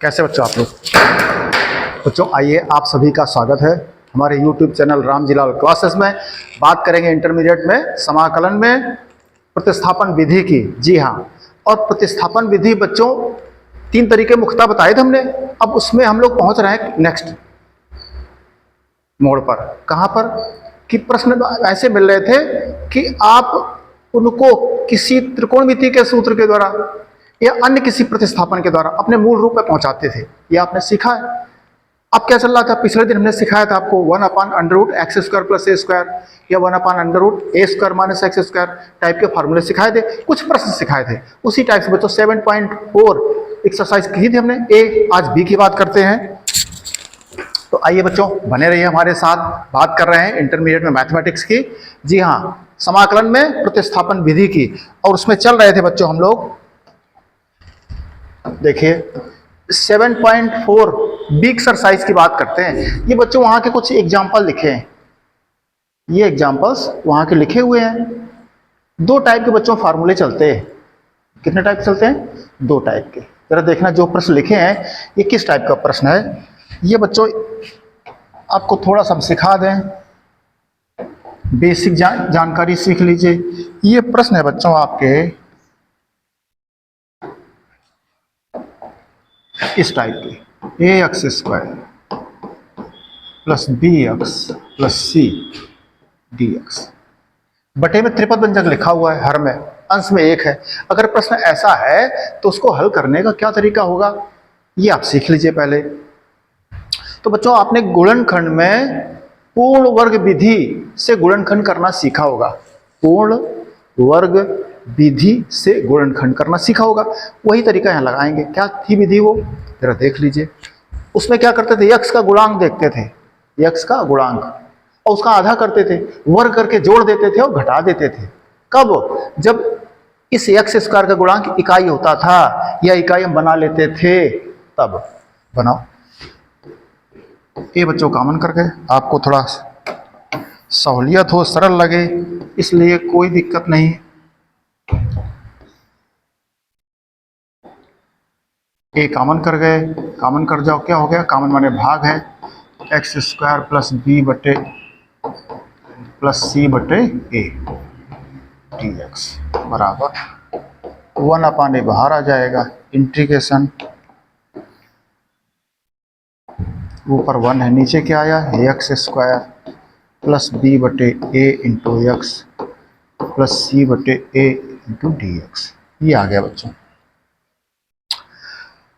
कैसे बच्चों आप लोग? बच्चों आइए, आप सभी का स्वागत है हमारे YouTube चैनल रामजीलाल क्लासेस में। बात करेंगे इंटरमीडिएट में समाकलन में प्रतिस्थापन विधि की। जी हाँ, और प्रतिस्थापन विधि बच्चों तीन तरीके मुख्यतः बताए थे हमने। अब उसमें हम लोग पहुंच रहे हैं नेक्स्ट मोड़ पर। कहाँ पर कि प्रश्न ऐसे मिल रहे थे कि आप उनको किसी त्रिकोणमिति के सूत्र के द्वारा या अन्य किसी प्रतिस्थापन के द्वारा अपने मूल रूप में पहुंचाते थे। ये आपने सीखा है। अब क्या चल रहा था? पिछले दिन हमने सिखाया था आपको 1/√x² + a² या 1/√a² - x² टाइप के फार्मूले सिखाए थे, कुछ प्रश्न सिखाए थे। उसी टाइप से बच्चों 7.4 एक्सरसाइज की थी हमने। ए आज बी की बात करते हैं। तो आइए बच्चों बने रहिए हमारे साथ। बात कर रहे हैं इंटरमीडिएट में मैथमेटिक्स की। जी हाँ, समाकलन में प्रतिस्थापन विधि की, और उसमें चल रहे थे बच्चों हम लोग। देखिए 7.4 बी एक्सरसाइज की बात करते हैं। ये बच्चों वहां के कुछ एग्जाम्पल लिखे हैं। ये एग्जाम्पल्स वहां के लिखे हुए हैं। दो टाइप के बच्चों फार्मूले चलते हैं। कितने टाइप चलते हैं? दो टाइप के। जरा देखना जो प्रश्न लिखे हैं ये किस टाइप का प्रश्न है। ये बच्चों आपको थोड़ा सा सिखा दें, बेसिक जानकारी सीख लीजिए। ये प्रश्न है बच्चों आपके इस टाइप के, ax² + bx + c dx। बटे में त्रिपद व्यंजक लिखा हुआ है, हर में अंश में एक है। अगर प्रश्न ऐसा है तो उसको हल करने का क्या तरीका होगा ये आप सीख लीजिए पहले। तो बच्चों आपने गुणनखंड में पूर्ण वर्ग विधि से गुणनखंड करना सीखा होगा। पूर्ण वर्ग विधि से गुणनखंड करना सीखा होगा। वही तरीका यहाँ लगाएंगे। क्या थी विधि वो? जरा देख लीजिए। उसमें क्या करते थे? यक्स का गुणांक देखते थे, यक्स का गुणांक, और उसका आधा करते थे, वर्ग करके जोड़ देते थे और घटा देते थे। कब? जब इस x² का गुणांक इकाई होता था या इकाई हम बना लेते थे तब। बनाओ। ये बच्चों कॉमन करके आपको थोड़ा सहूलियत हो, सरल लगे, इसलिए कोई दिक्कत नहीं। ए कॉमन कर गए, कॉमन कर जाओ। क्या हो गया? कॉमन माने भाग है। x² + b बटे + c बटे a dx बराबर 1/a बाहर आ जाएगा। इंटीग्रेशन ऊपर 1 है, नीचे क्या आया? x² + b बटे a × x + c बटे a × dx। ये आ गया बच्चों।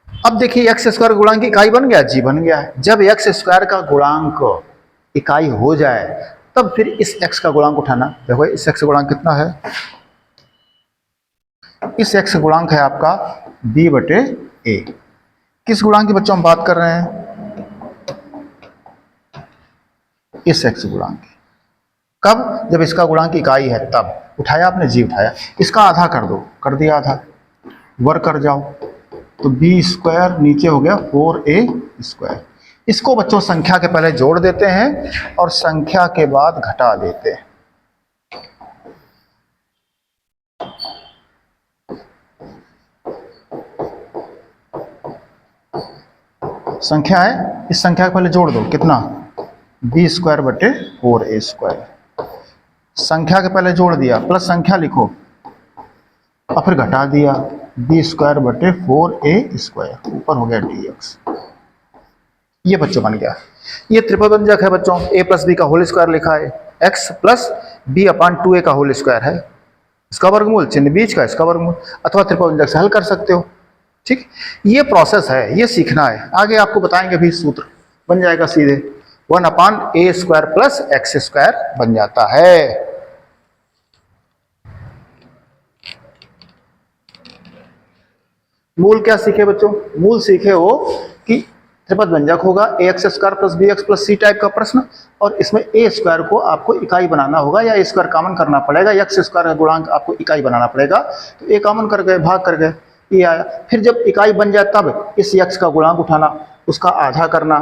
अब देखिए x² गुणांक इकाई बन गया। जी बन गया है। जब x² का गुणांक इकाई हो जाए तब फिर इस x का गुणांक उठाना। देखो इस x गुणांक कितना है? इस x गुणांक है आपका b बटे a। किस गुणांक की बच्चों हम बात कर रहे हैं? इस x गुणांक की। कब? जब इसका गुणांक इकाई है तब। उठाया आपने? जी उठाया। इसका आधा कर दो, कर दिया आधा। वर्ग कर जाओ तो b² नीचे हो गया 4a²। इसको बच्चों संख्या के पहले जोड़ देते हैं और संख्या के बाद घटा देते हैं। संख्या है, इस संख्या के पहले जोड़ दो। कितना? b² बटे 4a²। संख्या के पहले जोड़ दिया, प्लस संख्या लिखो और फिर घटा दिया। b² बटे 4a²। ऊपर हो गया dx। ये बच्चों बन गया। ये त्रिपद व्यंजक है बच्चों। a + b का होल स्क्वायर लिखा है, x + b/2a का होल स्क्वायर है। इसका वर्गमूल, चिन्ह बीच का, इसका वर्गमूल, अथवा त्रिपद व्यंजक से हल कर सकते हो। ठीक, ये प्रोसेस है, ये सीखना है। आगे आपको बताएंगे भी। सूत्र बन जाएगा सीधे 1/a² + x² बन जाता है। मूल क्या सीखे बच्चों? मूल सीखे हो कि त्रिपद व्यंजक होगा ax² + bx + c टाइप का प्रश्न, और इसमें a² को आपको इकाई बनाना होगा या a² कॉमन करना पड़ेगा। x² का गुणांक आपको इकाई बनाना पड़ेगा। तो a कॉमन कर गए, भाग कर गए, ये आया। फिर जब इकाई बन जाए तब इस x का गुणांक उठाना, उसका आधा करना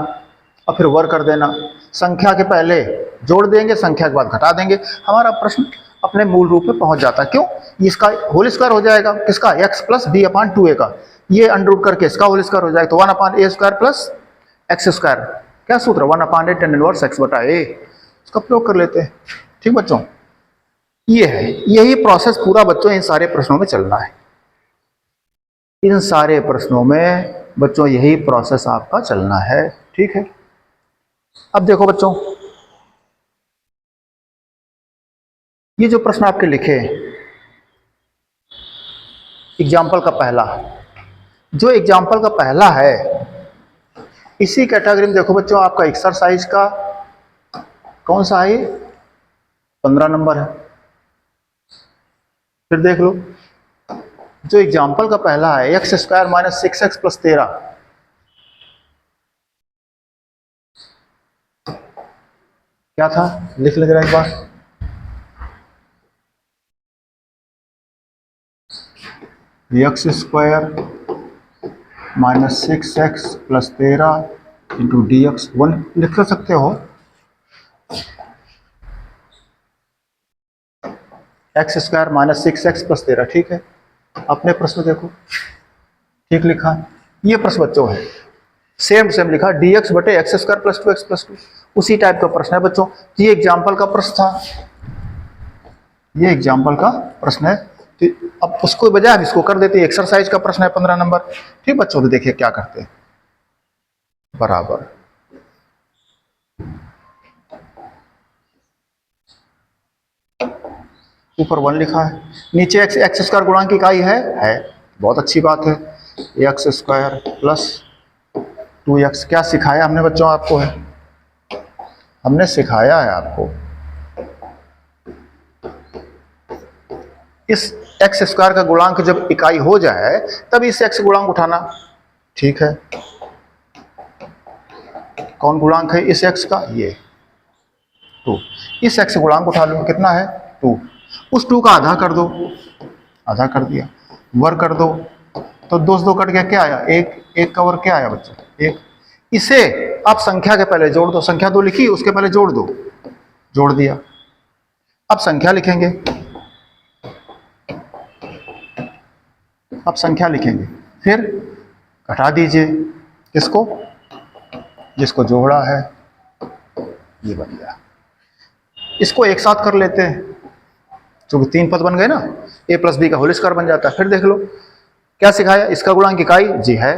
और फिर वर्ग कर देना। संख्या के पहले जोड़ देंगे, संख्या के बाद घटा देंगे। हमारा प्रश्न अपने मूल रूप में पहुंच जाता है। क्यों? इसका होल स्क्वायर हो जाएगा किसका, x plus B upon 2a का, ये अंडर रूट करके इसका होल स्क्वायर हो जाएगा, तो 1 अपॉन ए स्क्वायर प्लस एक्स स्क्वायर, क्या सूत्र, 1 अपॉन ए tan इनवर्स x बटा a, इसका प्रयोग कर लेते हैं। ठीक बच्चों, ये है, यही प्रोसेस पूरा बच्चों इन सारे प्रश्नों में चलना है। इन सारे प्रश्नों में बच्चों यही प्रोसेस आपका चलना है। ठीक है, अब देखो बच्चों, ये जो प्रश्न आपके लिखे एग्जाम्पल का पहला, जो एग्जाम्पल का पहला है, इसी कैटेगरी में देखो बच्चों आपका एक्सरसाइज का कौन सा है, 15 नंबर है। फिर देख लो, जो एग्जाम्पल का पहला है x square minus 6x plus 13, क्या था, लिख ले जरा एक बार। X square minus 6x plus 13 into D x 1 लिख सकते हो। X square minus 6x plus 13, ठीक है। अपने प्रश्न देखो, ठीक लिखा, ये प्रश्न बच्चों है सेम सेम लिखा, dx बटे x square plus 2x plus 2, उसी टाइप का प्रश्न है बच्चों। ये एग्जाम्पल का प्रश्न था, ये एग्जाम्पल का प्रश्न है, तो अब उसको बजाय इसको कर देते हैं, एक्सरसाइज का प्रश्न है 15 नंबर। ठीक बच्चों, तो देखिए क्या करते हैं, बराबर ऊपर 1 लिखा है, नीचे एक्स स्क्वायर गुणांक की इकाई है, बहुत अच्छी बात है, एक्स स्क्वायर प्लस 2x। क्या सिखाया हमने बच्चों आपको, है हमने सिखाया है आपको, इस एक्स स्क्वायर का गुणांक जब इकाई हो जाए तब इस एक्स गुणांक उठाना। ठीक है, कौन गुणांक है इस एक्स का, ये 2, इस एक्स गुणांक उठा लो, कितना है 2, उस 2 का आधा कर दो, आधा कर दिया, वर्ग कर दो, तो 2 से 2 कट गया, क्या आया, एक का वर्ग क्या आया बच्चों, 1। इसे आप संख्या के पहले जोड़ दो, संख्या 2 लिखी, उसके पहले जोड़ दो, जोड़ दिया। अब संख्या लिखेंगे, अब संख्या लिखेंगे, फिर घटा दीजिए किसको, जिसको जोड़ा है, ये बन गया। इसको एक साथ कर लेते हैं, क्योंकि 3 पद बन गए ना, a प्लस बी का होल स्क्वायर बन जाता है। फिर देख लो क्या सिखाया, इसका गुणांक इकाई जी है,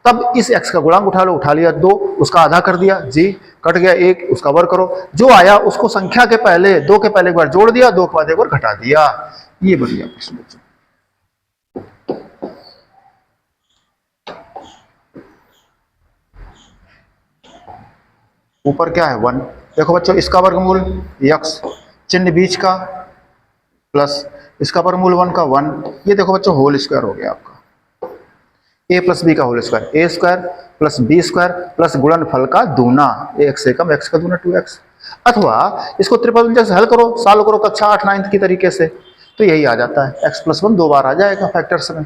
तब इस x का गुणांक उठा लो, उठा लिया 2, उसका आधा कर दिया जी, कट गया 1, उसका वर्ग करो, जो आया उसको संख्या के पहले 2 के पहले एक बार जोड़ दिया, 2 के बाद एक बार घटा दिया, ये बन गया प्रश्न बच्चों। ऊपर क्या है 1, देखो बच्चों इसका वर्गमूल x, चिन्ह बीच का, प्लस इसका वर्गमूल 1 का 1, ये देखो बच्चों होल स्क्वायर हो गया आपका, a प्लस बी का whole square, a square plus B square plus गुणनफल का दूना, x से कम x का दूना 2x। अथवा इसको त्रिपद से हल करो, सॉल्व करो कक्षा 8 9 की तरीके से, तो यही आ जाता है, x प्लस 1 2 बार आ जाएगा फैक्टर्स में।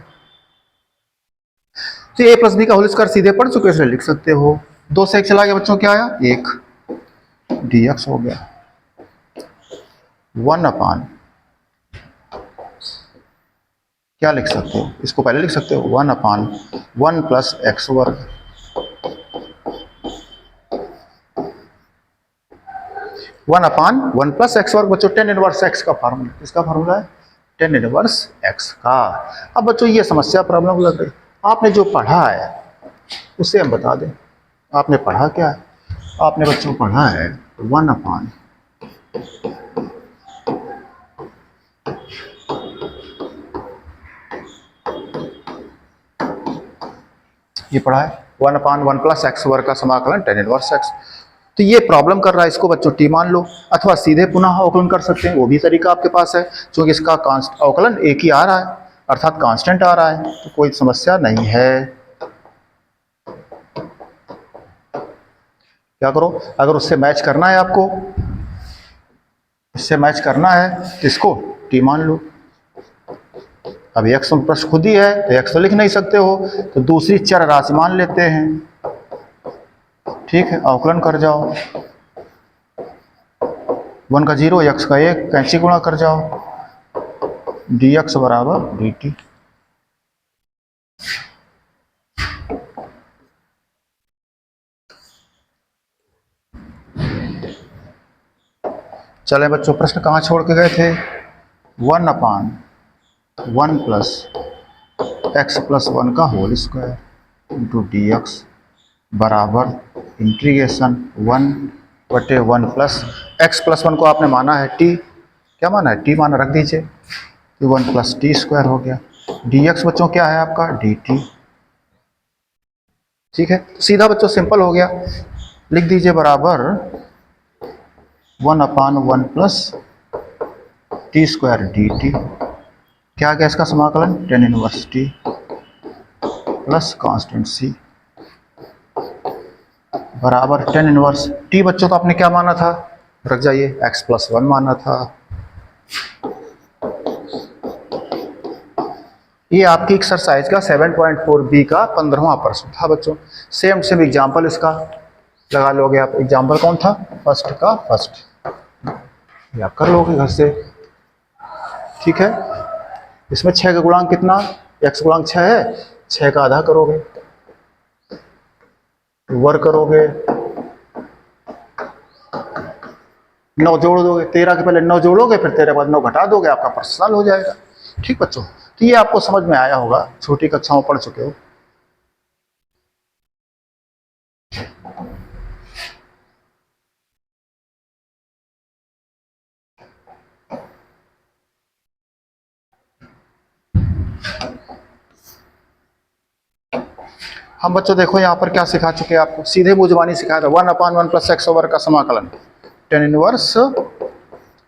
तो a प्लस बी का होल स्क्वायर सीधे पढ़ चुके, इसलिए लिख सकते हो, 2 से 1 चला गया बच्चों, क्या आया 1, dx हो गया 1 अपान, क्या लिख सकते हो, इसको पहले लिख सकते हो 1 अपान 1 प्लस एक्स वर्ग, 1 अपान 1 प्लस एक्स वर्ग बच्चों, tan इनवर्स x का फार्मूला, इसका फार्मूला है tan इनवर्स x का। अब बच्चों ये समस्या प्रॉब्लम लग रही, आपने जो पढ़ा है उसे हम बता दें, आपने पढ़ा क्या है, आपने बच्चों पढ़ा है 1 अपान ये पढ़ा है 1 अपान 1 प्लस एक्स वर्ग का समाकलन tan इनवर्स x। तो ये प्रॉब्लम कर रहा है, इसको बच्चों टी मान लो, अथवा सीधे पुनः अवकलन कर सकते हैं, वो भी तरीका आपके पास है, क्योंकि इसका अवकलन एक ही आ रहा है, अर्थात कांस्टेंट आ रहा है, तो कोई समस्या नहीं है। क्या करो, अगर उससे मैच करना है आपको, इससे मैच करना है तो इसको टी मान लो। अब एक्स प्रश्न खुद ही है तो एक्स तो लिख नहीं सकते हो, तो दूसरी चर राशि मान लेते हैं, ठीक है, अवकलन कर जाओ, 1 का 0 x का 1, कैंची गुणा कर जाओ, डी एक्स बराबर डी टी। चले बच्चों, प्रश्न कहाँ छोड़ के गए थे? 1/1 प्लस एक्स प्लस 1 का whole square into D X बराबर इंटीग्रेशन 1/1 प्लस एक्स प्लस 1 को आपने माना है टी, क्या माना है? टी माना, रख दीजिए, तो 1 प्लस टी स्क्वायर हो गया। डी एक्स बच्चों क्या है आपका? D T. ठीक है, तो सीधा बच्चों सिंपल हो गया, लिख दीजिए बराबर 1/1 plus t square d t. क्या आ गया इसका समाकलन? Tan inverse t plus constant C बराबर टेन इनवर्स टी। बच्चों तो आपने क्या माना था? रख जाइए, एक्स प्लस 1 माना था। ये आपकी एक्सरसाइज का 7.4 बी का 15वां प्रश्न था बच्चों। सेम सेम एग्जाम्पल इसका लगा लोगे आप। एग्जाम्पल कौन था? फर्स्ट का फर्स्ट, ये आप कर लोगे घर से। ठीक है, इसमें 6 का गुणांक कितना? x गुणांक 6 है, 6 का आधा करोगे, वर्ग करोगे, 9 जोड़ दोगे, 13 के पहले 9 जोड़ोगे, फिर 13 के बाद 9 घटा दोगे, आपका प्रश्न हल हो जाएगा। ठीक बच्चों, तो ये आपको समझ में आया होगा, छोटी कक्षाओं पढ़ चुके हो। हम बच्चों देखो यहाँ पर क्या सिखा चुके हैं आपको, सीधे मुजबानी सिखाया था 1/1 प्लस एक्स ओवर का समाकलन टेन इनवर्स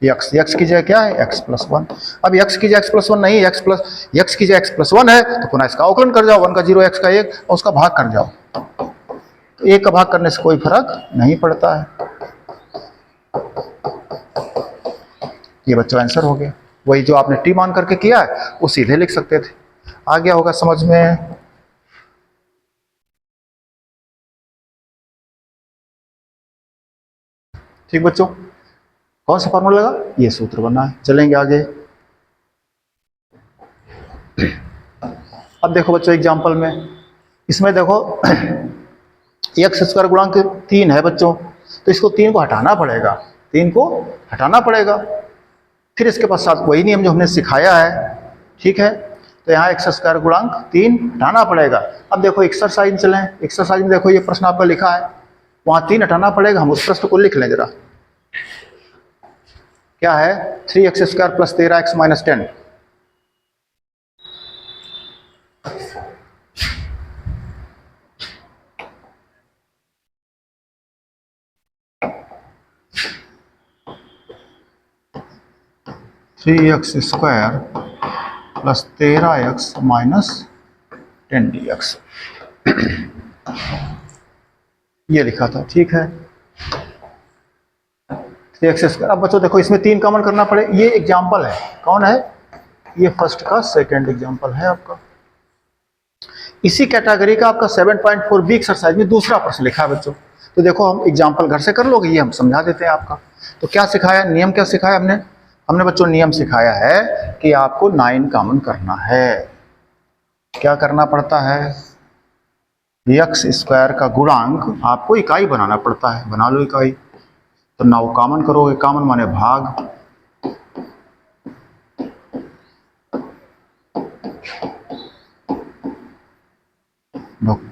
एक्स। एक्स की जगह क्या है? X plus 1। अब एक्स की जगह एक्स प्लस 1 नहीं, एक्स की जगह एक्स प्लस 1 है, तो पुनः इसका अवकलन कर जाओ, 1 का 0, एक्स का 1 और उसका भाग कर जाओ। तो 1 का भाग करने से कोई फर्क नहीं पड़ता है। ये बच्चों आंसर हो गया। वही जो आपने टी मान करके किया है वो सीधे लिख सकते थे। आ गया होगा समझ में? ठीक बच्चों, कौन सा फॉर्मूला लगा? ये सूत्र बना है। चलेंगे आगे। अब देखो बच्चों एग्जांपल में, इसमें देखो एक्स स्क्वायर गुणांक 3 है बच्चों, तो इसको 3 को हटाना पड़ेगा, 3 को हटाना पड़ेगा। फिर इसके पश्चात वही नियम जो हमने सिखाया है। ठीक है, तो यहाँ एक्स स्क्वायर गुणांक 3 हटाना पड़ेगा। अब देखो एक्सरसाइज में चलें, एक्सरसाइज में देखो ये प्रश्न आपका लिखा है, वहाँ 3 हटाना पड़ेगा। हम उस प्रश्न को लिख लें जरा। क्या है? 3x square plus 13x minus 10। Three x square plus 13x minus 10 dx ये लिखा था। ठीक है, 3x स्क्वायर। अब बच्चों देखो इसमें 3 कॉमन करना पड़े। ये एग्जाम्पल है, कौन है? ये फर्स्ट का सेकंड एग्जाम्पल है आपका। इसी कैटेगरी का आपका 7.4 बी एक्सरसाइज में दूसरा प्रश्न लिखा है बच्चों। तो देखो हम एग्जाम्पल घर से कर लोगे, ये हम समझा देते हैं आपका। तो क्या सिखाया, नियम क्या सिखाया हमने? हमने बच्चों नियम सिखाया है कि आपको 9 कॉमन करना है। क्या करना पड़ता है? एक्स स्क्वायर का गुणांक आपको इकाई बनाना पड़ता है। बना लो इकाई। तो 9 कॉमन करोगे, कॉमन माने भाग,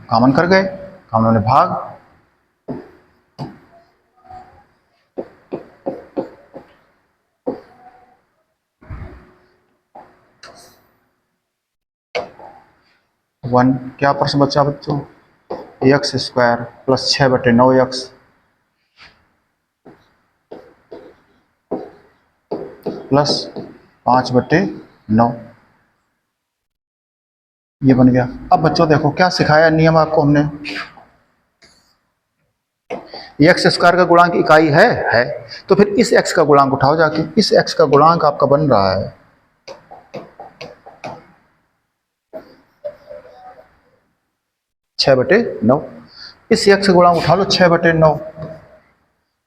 कॉमन कर गए, कॉमन माने भाग। वन क्या प्रश्न बचा बच्चों? X square plus 6/9x plus 5/9 ये बन गया। अब बच्चों देखो क्या सिखाया नियम आपको हमने। एक्स स्क्वायर का गुणांक इकाई है, तो फिर इस एक्स का गुणांक उठाओ जाके। इस एक्स का गुणांक आपका बन रहा है 6/9। इस एक्स का गुणांक उठा लो 6/9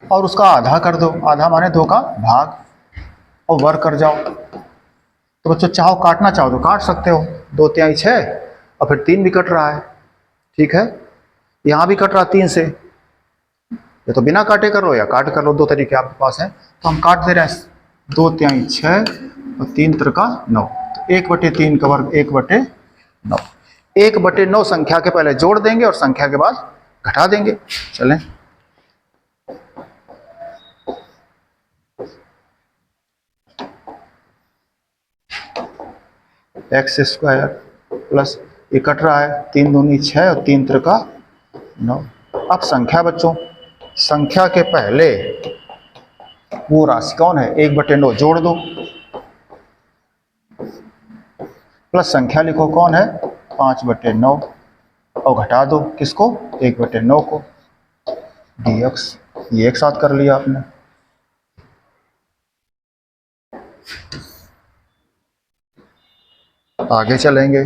और उसका आधा कर दो। आधा माने 2 का भाग और वर्ग कर जाओ। तो तो बच्चों चाहो काटना चाहो तो काट सकते हो, 2 तिहाई 6 और फिर 3 भी कट रहा है, ठीक है। यहाँ भी कट रहा 3 से, ये तो बिना काटे कर लो या काट कर लो, 2 तरीके आपके पास हैं। तो हम काट दे रहे हैं, 2 तिहाई 6 और 3 त्रिका 9, तो 1/3 का वर्ग 1/9। 1/9 संख्या के पहले जोड़ देंगे और संख्या के बाद घटा देंगे। चलें, x² प्लस ये कट रहा है 3 दूनी 6 और 3 त्रिका 9। अब संख्या बच्चों, संख्या के पहले वो राशि कौन है, 1/9 जोड़ दो, प्लस संख्या लिखो कौन है 5/9 और घटा दो किसको, 1/9 को, dx। ये एक साथ कर लिया आपने। आगे चलेंगे,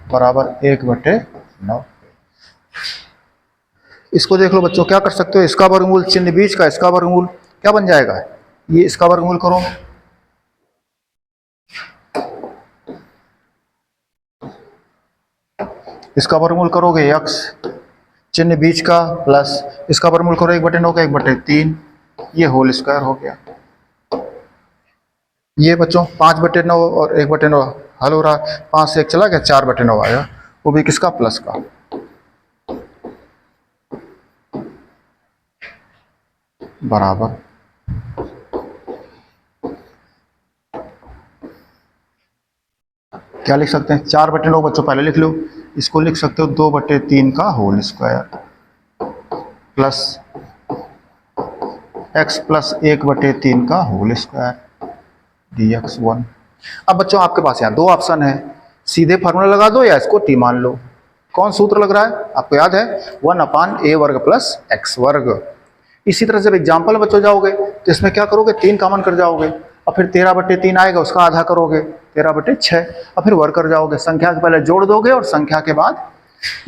बराबर 1/9। इसको देख लो बच्चों, क्या कर सकते हो, इसका वर्गमूल, चिन्ह बीच का, इसका वर्गमूल क्या बन जाएगा, ये इसका वर्गमूल करो, इसका वर्गमूल करोगे x, चिन्ह बीच का, प्लस इसका वर्गमूल करो 1/9 का 1/3, ये होल स्क्वायर हो गया। ये बच्चों 5/9 और 1/9 हल हो रहा, 5 से 1 चला गया, 4/9 आया, वो भी किसका, प्लस का। बराबर क्या लिख सकते हैं, 4/9 बच्चों पहले लिख लो, इसको लिख सकते हो 2/3 का whole square plus x plus 1/3 का होल स्क्वायर dx1। अब बच्चों आपके पास यहाँ 2 ऑप्शन है, सीधे फार्मूला लगा दो या इसको t मान लो। कौन सूत्र लग रहा है आपको याद है, 1/a² प्लस x²। इसी तरह जब एग्जाम्पल में बच्चों जाओगे तो इसमें क्या करोगे, 3 कॉमन कर जाओगे और फिर 13/3 आएगा, उसका आधा करोगे 13/6 और फिर वर्ग कर जाओगे, संख्या के पहले जोड़ दोगे और संख्या के बाद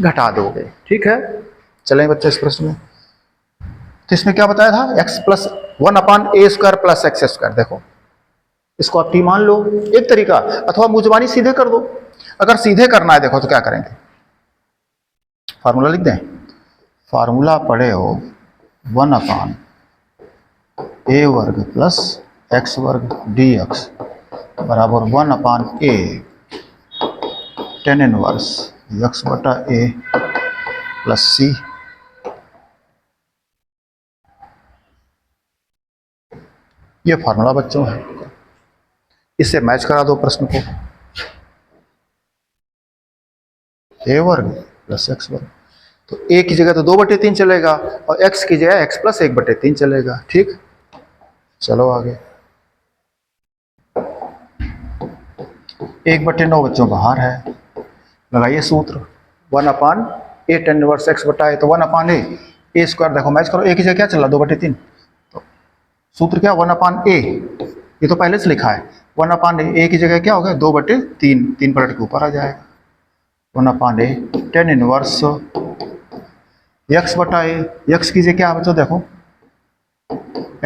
घटा दोगे, ठीक है। चलें बच्चे इस प्रश्न में, तो इसमें क्या बताया था, x plus 1/a² plus x²। देखो इसको आप t मान लो, एक तरीका, अथवा मुजबानी सीधे कर दो। अगर सीधे करना है देखो तो क्या करेंगे, फार्मूला लिख दें, फार्मूला पढ़े हो 1/a² प्लस x² dx बराबर 1/a tan inverse x/a plus c। ये फार्मूला बच्चों है, इससे मैच करा दो प्रश्न को, a² प्लस x², तो a की जगह तो 2/3 चलेगा और x की जगह x प्लस 1/3 चलेगा, ठीक। चलो आगे, 1/9 बच्चों बाहर है, लगाइए सूत्र, 1/a tan इनवर्स x/a, तो 1/a² देखो मैच करो, a की जगह क्या चल रहा 2/3, तो सूत्र क्या 1/a, ये तो पहले से लिखा है 1/a की जगह क्या हो गया 2/3, 3 पलट के ऊपर आ जाएगा, 1/a tan inverse x/a, x की जगह क्या है बच्चों देखो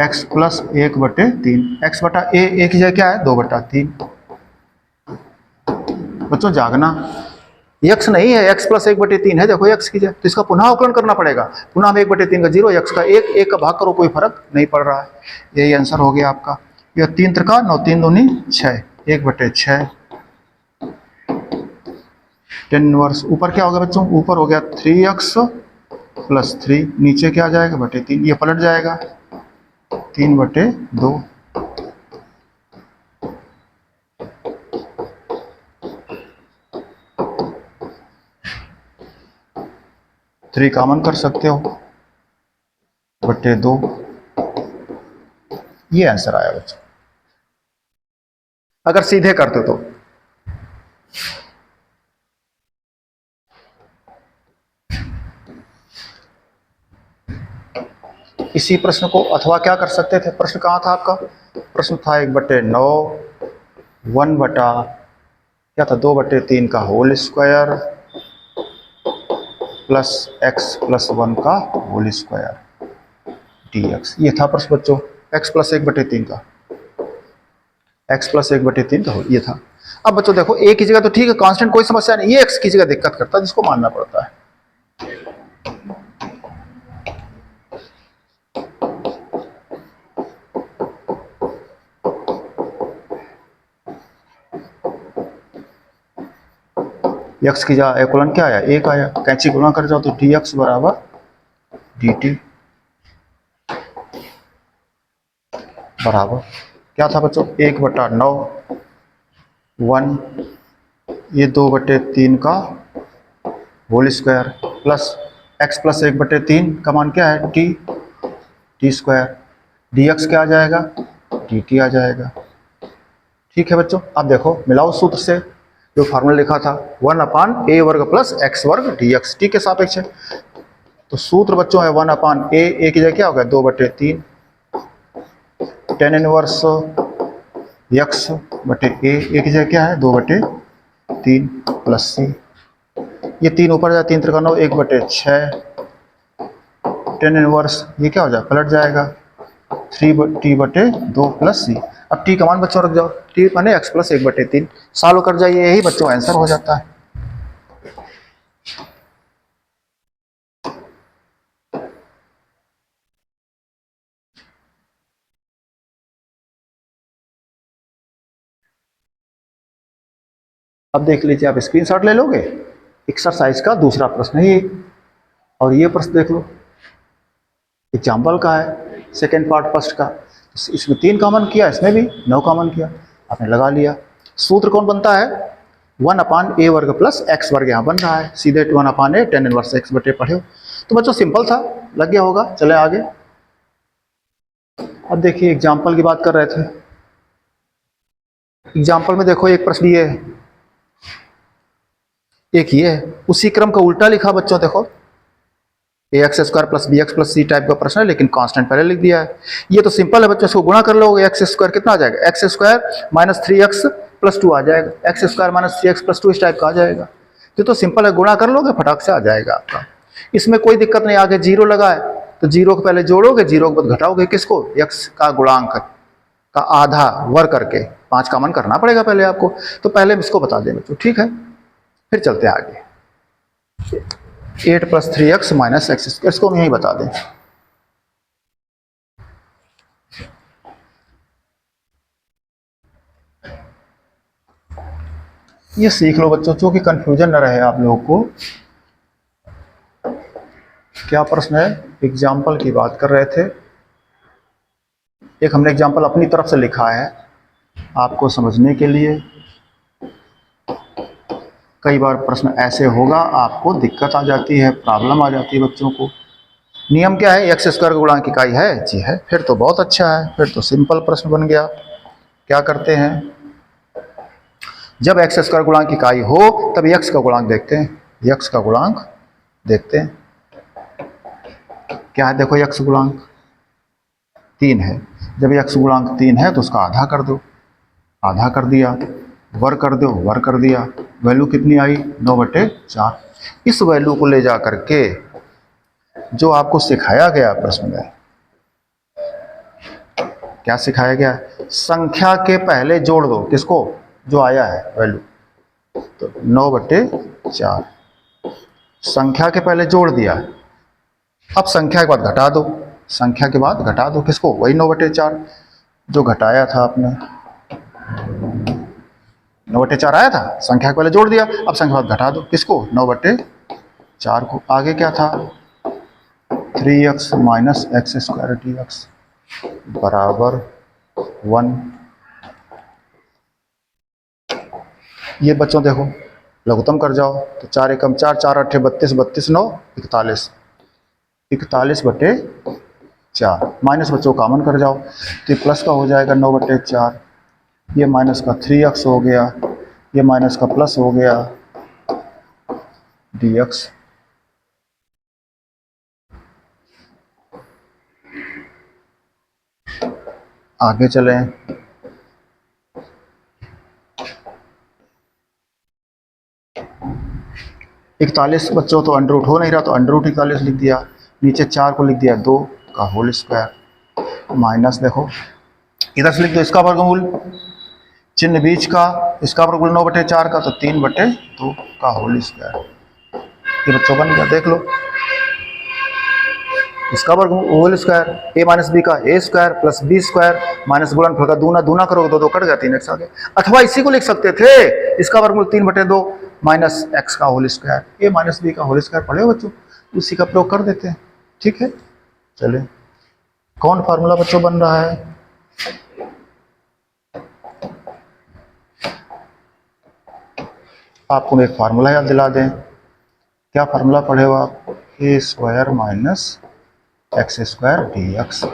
x प्लस 1/3, x/a की जगह क्या है 2/3। बच्चों जागना, x नहीं है, x प्लस 1/3 है, देखो x की जगह, तो इसका पुनः अवकलन करना पड़ेगा, पुनः हम 1/3 का 0, x का 1 का भाग करो, कोई फर्क नहीं पड़ रहा है, यही आंसर हो गया आपका। ये 3 त्रिका 9, 3 दूनी 6, 1/6 tan इनवर्स, ऊपर क्या हो गया बच्चों, ऊपर हो गया 3x प्लस 3, नीचे क्या आ जाएगा 3, ये पलट जाएगा 3/2। 3 कॉमन कर सकते हो, 2/2, ये आंसर आया बच्चों, अगर सीधे करते तो। इसी प्रश्न को अथवा क्या कर सकते थे, प्रश्न कहाँ था आपका, प्रश्न था 1/9, 2/3 का whole square plus x plus 1 का होल स्क्वायर dx, ये था प्रश्न बच्चों, x प्लस 1/3 का। एक्स प्लस 1/3 का होल, ये था। अब बच्चों देखो ए की जगह तो ठीक है कांस्टेंट, कोई समस्या नहीं, ये एक्स की जगह दिक्कत करता है जिसको मानना पड़ता है। एक्स की जगह एकोलन क्या आया, एक आया, कैंची गुणा कर जाओ तो डी एक्स बराबर डी टी बराबर क्या था बच्चों, 1/9 1, ये 2/3 का whole square plus x plus 1/3 का मान क्या है T, T square, D X क्या आ जाएगा डी टी आ जाएगा। ठीक है बच्चों, अब देखो मिलाओ सूत्र से जो फार्मूला लिखा था 1/a² plus x² dx T के सापेक्ष है। तो सूत्र बच्चों है 1/a, ए की जगह क्या होगा 2/3 tan इनवर्स x/a, ए की जगह क्या है 2/3 प्लस सी, ये 3 ऊपर जाए 3 3 9 1/6 tan इनवर्स ये क्या हो जाए पलट जाएगा 3t/2 प्लस सी। अब टी का मान बच्चों रख जाओ, टी माने x प्लस 1/3, सॉल्व कर जाइए, यही बच्चों आंसर हो जाता है। अब देख लीजिए, आप स्क्रीनशॉट ले लोगे, एक्सरसाइज का दूसरा प्रश्न है ये, और ये प्रश्न देख लो एग्जाम्पल का है, सेकेंड पार्ट फर्स्ट का। इसमें 3 कॉमन किया, इसमें भी 9 कॉमन किया, आपने लगा लिया। सूत्र कौन बनता है 1/a² प्लस x² यहाँ बन रहा है, सीधे 1/a tan इनवर्स x/a पढ़े हो तो बच्चों सिंपल था, लग गया होगा। चले आगे, अब देखिए एग्जाम्पल की बात कर रहे थे। एग्जाम्पल में देखो एक प्रश्न ये है, एक ये है, उसी क्रम का उल्टा लिखा बच्चों, देखो ax² plus bx plus c type का प्रश्न है, लेकिन कांस्टेंट पहले लिख दिया है। ये तो सिंपल है बच्चों, इसको गुणा कर लोगे, x² कितना आ जाएगा x² माइनस 3x प्लस 2 आ जाएगा, x² माइनस 3x प्लस 2 इस टाइप का आ जाएगा। ये तो सिंपल है, गुणा कर लोगे फटाक से आ जाएगा आपका, इसमें कोई दिक्कत नहीं। आगे जीरो लगा है तो जीरो को पहले जोड़ोगे, जीरो के बाद घटाओगे, किसको x का गुणांक का आधा वर्ग करके 5 का मान करना पड़ेगा पहले आपको, तो पहले इसको बता दें बच्चों, ठीक है। फिर चलते हैं आगे, 8 प्लस 3x माइनस x², इसको हम यही बता दें। ये सीख लो बच्चों, क्योंकि कंफ्यूजन न रहे आप लोगों को। क्या प्रश्न है, एग्जाम्पल की बात कर रहे थे, एक हमने एग्जाम्पल अपनी तरफ से लिखा है आपको समझने के लिए। कई बार प्रश्न ऐसे होगा, आपको दिक्कत आ जाती है, प्रॉब्लम आ जाती है बच्चों को। नियम क्या है, x² का गुणांक इकाई है जी है, फिर तो बहुत अच्छा है, फिर तो सिंपल प्रश्न बन गया। क्या करते हैं, जब x² गुणांक इकाई हो तब x का गुणांक देखते हैं, x का गुणांक देखते हैं क्या है। देखो x गुणांक 3 है, जब x गुणांक 3 है तो उसका आधा कर दो, आधा कर दिया, वर्ग कर दो, वर्ग कर दिया, वैल्यू कितनी आई 9/4। इस वैल्यू को ले जा करके जो आपको सिखाया गया प्रश्न में, क्या सिखाया गया, संख्या के पहले जोड़ दो, किसको, जो आया है वैल्यू, तो 9/4 संख्या के पहले जोड़ दिया। अब संख्या के बाद घटा दो, संख्या के बाद घटा दो, किसको, वही 9/4 जो घटाया था आपने, 9/4 आया था, संख्या के पहले जोड़ दिया, अब संख्या के बाद घटा दो, किसको, 9/4 को। आगे क्या था 3x माइनस x² dx बराबर 1। ये बच्चों देखो लघुत्तम कर जाओ तो 4 एकम 4, 4 8 32, 32 9 41, 41/4 माइनस बच्चों कॉमन कर जाओ तो प्लस का हो जाएगा 9/4, ये माइनस का 3x हो गया, ये माइनस का प्लस हो गया dx। आगे चलें, इकतालीस बच्चों तो अंडर रूट हो नहीं रहा, तो अंडर रूट 41 लिख दिया, नीचे 4 को लिख दिया 2 का होल स्क्वायर, माइनस देखो इधर से लिख दो इसका वर्गमूल, चिन्ह बीच का, इसका वर्गमूल 9/4 का, तो 3/2 का होल स्क्वायर। ये बच्चों बन गया, देख लो। इसका वर्गमूल whole square, a minus B का a square plus B square minus गुणनफल का दूना, दूना करोगे तो 2 कट गया, 3x आ गया। अथवा इसी को लिख सकते थे, इसका वर्गमूल 3/2 माइनस x का whole square, a minus B का होल स्क्वायर पढ़े हो बच्चों, उसी का प्रयोग कर देते हैं। ठीक है, चलिए कौन फार्मूला बच्चों बन रहा है? आपको मैं एक फार्मूला याद दिला दें। क्या फार्मूला पढ़े हो आप? a square minus x square D x.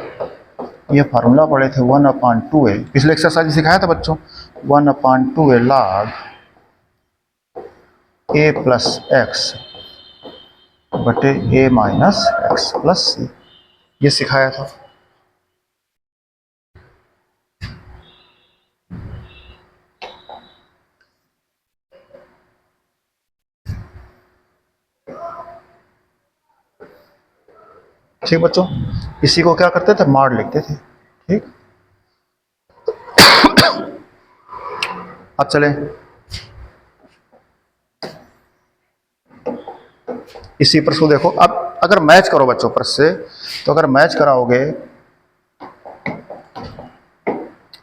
ये फार्मूला पढ़े थे 1/2a, पिछले एक्सरसाइज में सिखाया था बच्चों। 1/2a log a plus x बटे a माइनस एक्स प्लस सी, ये सिखाया था। ठीक बच्चों, इसी को क्या करते थे? मार लिखते थे। ठीक, अब चले इसी प्रश्न को देखो। अब अगर मैच करो बच्चों प्रश्न से, तो अगर मैच कराओगे,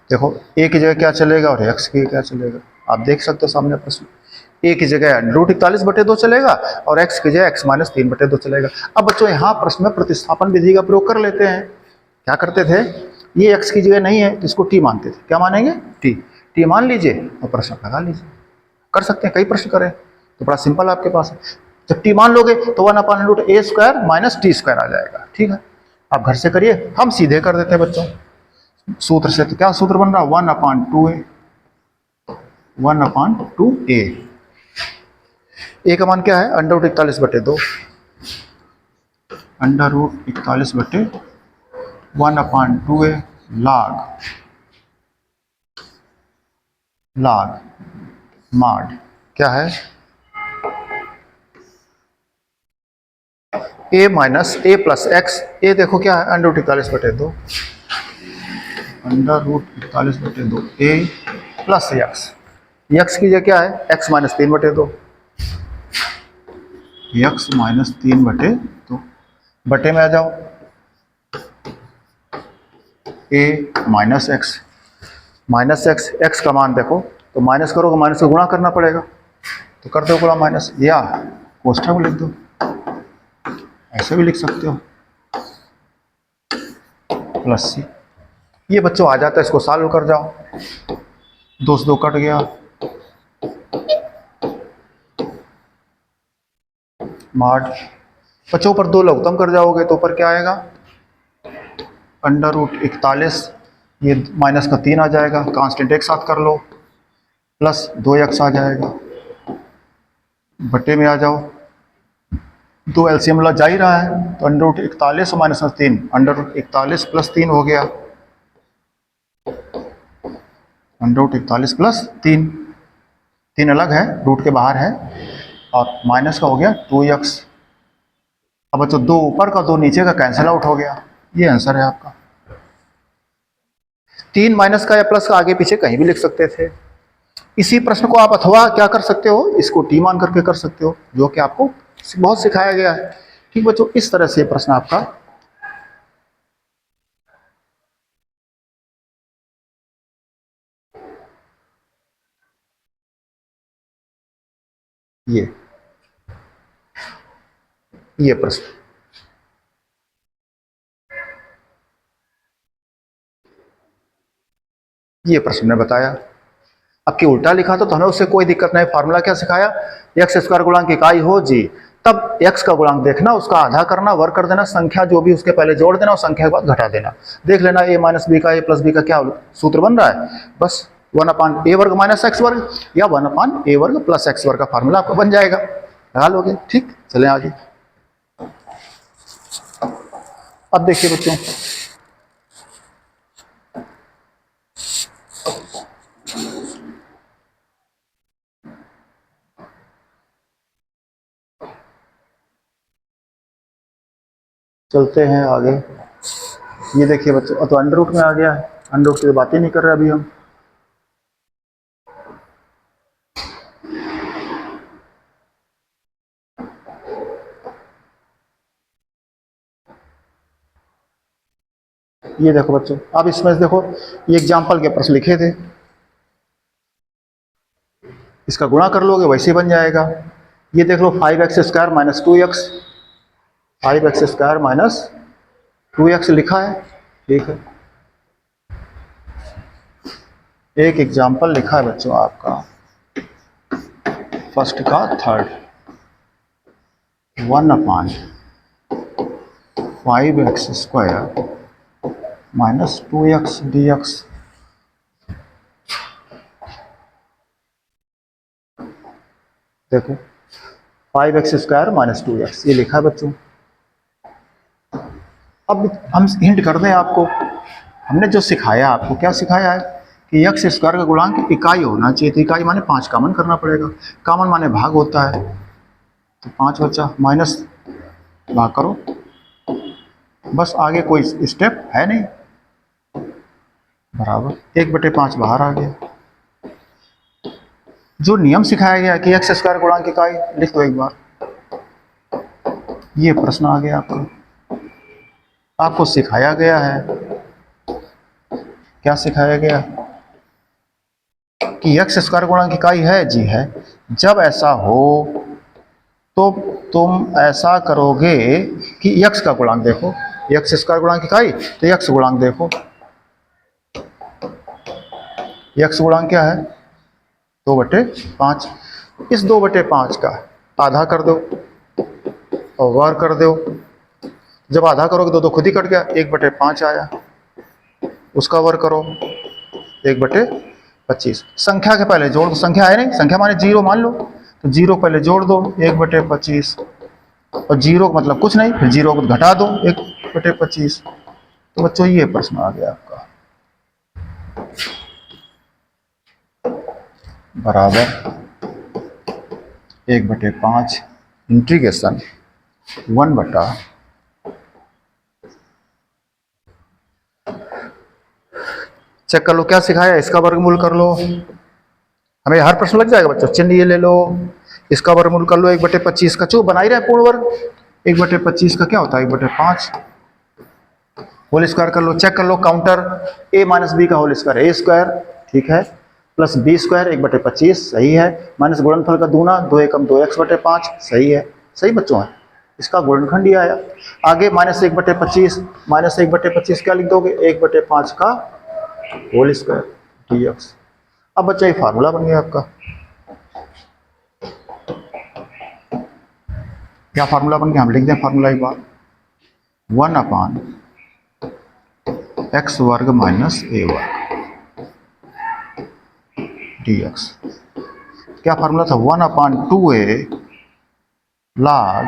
देखो a की जगह क्या चलेगा और x की क्या चलेगा, आप देख सकते हो सामने प्रश्न। a की जगह √41/2 चलेगा और x की जगह x माइनस 3/2 चलेगा। अब बच्चों यहाँ प्रश्न में प्रतिस्थापन विधि का प्रयोग कर लेते हैं। क्या करते थे? ये x की जगह नहीं है तो इसको t मानते थे। क्या मानेंगे? t मान लीजिए और प्रश्न लगा लीजिए। कर सकते हैं, कई प्रश्न करें तो बड़ा सिंपल आपके पास है। जब t मान लोगे तो 1/√a square minus t square आ जाएगा। ठीक है, आप घर से करिए, हम सीधे कर देते हैं बच्चों सूत्र से। तो क्या सूत्र बन रहा? 1/2a, 1/2a। a का मान क्या है? √41/2, √41/2 1/2a log mod क्या है? a minus a plus x. a देखो क्या है? √41/2, √41/2 a प्लस एक्स। एक्स की जगह क्या है? x माइनस 3/2, x माइनस 3/2 बटे में आ जाओ a minus x, minus x, x का मान देखो तो माइनस करोगे, माइनस को गुणा करना पड़ेगा, तो कर दो गुणा माइनस, या कोष्ठक में लिख दो, ऐसे भी लिख सकते हो, प्लस सी। ये बच्चों आ जाता है, इसको सॉल्व कर जाओ, 2 से 2 कट गया, माड बच्चों पर 2 लघुत्तम कर जाओगे तो ऊपर क्या आएगा? √41, ये माइनस का 3 आ जाएगा, कांस्टेंट एक साथ कर लो, प्लस 2x आ जाएगा, बटे में आ जाओ, 2 एलसीएम ला जा ही रहा है तो √41 माइनस 3, √41 प्लस 3 हो गया, √41 प्लस 3, 3 अलग है, रूट के बाहर है, और माइनस का हो गया 2x। अब बच्चों 2 ऊपर का 2 नीचे का कैंसिल आउट हो गया, ये आंसर है आपका। 3 माइनस का या प्लस का आगे पीछे कहीं भी लिख सकते थे। इसी प्रश्न को आप अथवा क्या कर सकते हो? इसको t मान करके कर सकते हो, जो कि आपको बहुत सिखाया गया है। ठीक बच्चों, इस तरह से प्रश्न आपका ये प्रश्न, ये प्रश्न ने बताया। अब कि उल्टा लिखा तो हमें उससे कोई दिक्कत नहीं। फार्मूला क्या सिखाया? एक्स स्क्वायर गुणांक की इकाई हो जी, तब x का गुणांक देखना, उसका आधा करना, वर्ग कर देना, संख्या जो भी उसके पहले जोड़ देना और संख्या के बाद घटा देना। देख लेना a माइनस बी का a प्लस बी का क्या सूत्र बन रहा है। बस 1/a वर्ग माइनस एक्स वर्ग या 1/a वर्ग प्लस एक्स वर्ग का फार्मूला आपको बन जाएगा, लगा लोगे। ठीक, चले आगे। अब देखिए बच्चों, चलते हैं आगे। ये देखिए बच्चों, तो अंडर रूट में आ गया है, अंडर रूट की बात ही नहीं कर रहे अभी हम। ये देखो बच्चों, अब इसमें देखो ये एग्जाम्पल के प्रश्न लिखे थे, इसका गुणा कर लोगे वैसे बन जाएगा। ये देख लो 5x² minus 2x, 5x² minus 2x लिखा है, ठीक है। एक एग्जाम्पल लिखा है बच्चों आपका फर्स्ट का third, 1/5x² minus 2x dx। देखो 5x² माइनस 2x ये लिखा है बच्चों। अब हम हिंट कर दें आपको, हमने जो सिखाया आपको, क्या सिखाया है कि x² का गुणांक इकाई होना चाहिए, तो इकाई माने 5 कॉमन करना पड़ेगा, कॉमन माने भाग होता है, तो 5 बचा, माइनस भाग करो, बस आगे कोई स्टेप है नहीं, बराबर 1/5 बाहर आ गया। जो नियम सिखाया गया कि x² गुणांक इकाई, लिख दो एक बार, ये प्रश्न आ गया आपको सिखाया गया है, क्या सिखाया गया कि x² गुणांक इकाई है, जी है। जब ऐसा हो तो तुम ऐसा करोगे कि x का गुणांक देखो, x² गुणांक इकाई तो x गुणांक देखो, x गुणांक क्या है 2/5, इस 2/5 का आधा कर दो और वर्ग कर दो, जब आधा करोगे तो खुद ही कट गया, 1/5 आया, उसका वर्ग करो 1/25, संख्या के पहले जोड़ दो, संख्या है नहीं, संख्या माने 0 मान लो, तो 0 पहले जोड़ दो 1/25, और 0 मतलब कुछ नहीं, फिर 0 को घटा दो 1/25। तो बच्चों ये प्रश्न आ गया आपका, बराबर 1/5 इंटीग्रेशन 1 चेक कर लो क्या सिखाया, इसका वर्गमूल कर लो, हमें हर प्रश्न लग जाएगा बच्चों, चिन्ह ये ले लो, इसका वर्गमूल कर लो 1/25 का, जो बना ही रहे पूर्ण वर्ग, 1/25 का क्या होता है 1/5, होल स्क्वायर कर लो, चेक कर लो काउंटर, a माइनस बी का होल स्क्वायर a², ठीक है, प्लस b² 1/25 सही है, माइनस गुणनफल का दूना 2 एकम 2x/5 सही है, सही बच्चों है, इसका गुणनखंड ही आया। आगे माइनस 1/25 क्या लिख दोगे 1/5 का होल स्क्वायर dx। अब बच्चा ये फार्मूला बन गया आपका, क्या फार्मूला बन गया, हम लिख दें फार्मूला एक बार, 1/x² माइनस a² dx। क्या फार्मूला था 1/2a log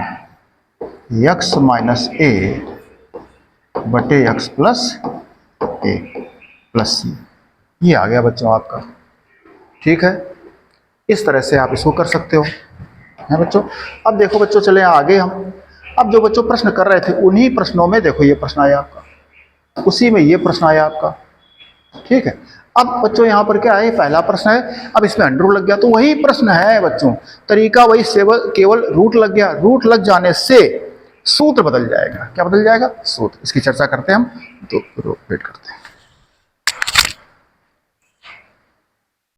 x minus a बटे x plus a plus c, ये आ गया बच्चों आपका, ठीक है। इस तरह से आप इसको कर सकते हो, है बच्चों। अब देखो बच्चों चले आगे हम, अब जो बच्चों प्रश्न कर रहे थे उन्हीं प्रश्नों में देखो ये प्रश्न आया आपका, उसी में ये प्रश्न आया आपका, ठीक है। अब बच्चों यहाँ पर क्या है, पहला प्रश्न है, अब इसमें अंडर लग गया तो वही प्रश्न है बच्चों, तरीका वही, केवल रूट लग गया, रूट लग जाने से सूत्र बदल जाएगा, क्या बदल जाएगा सूत्र, इसकी चर्चा करते हैं हम, तो वेट करते हैं।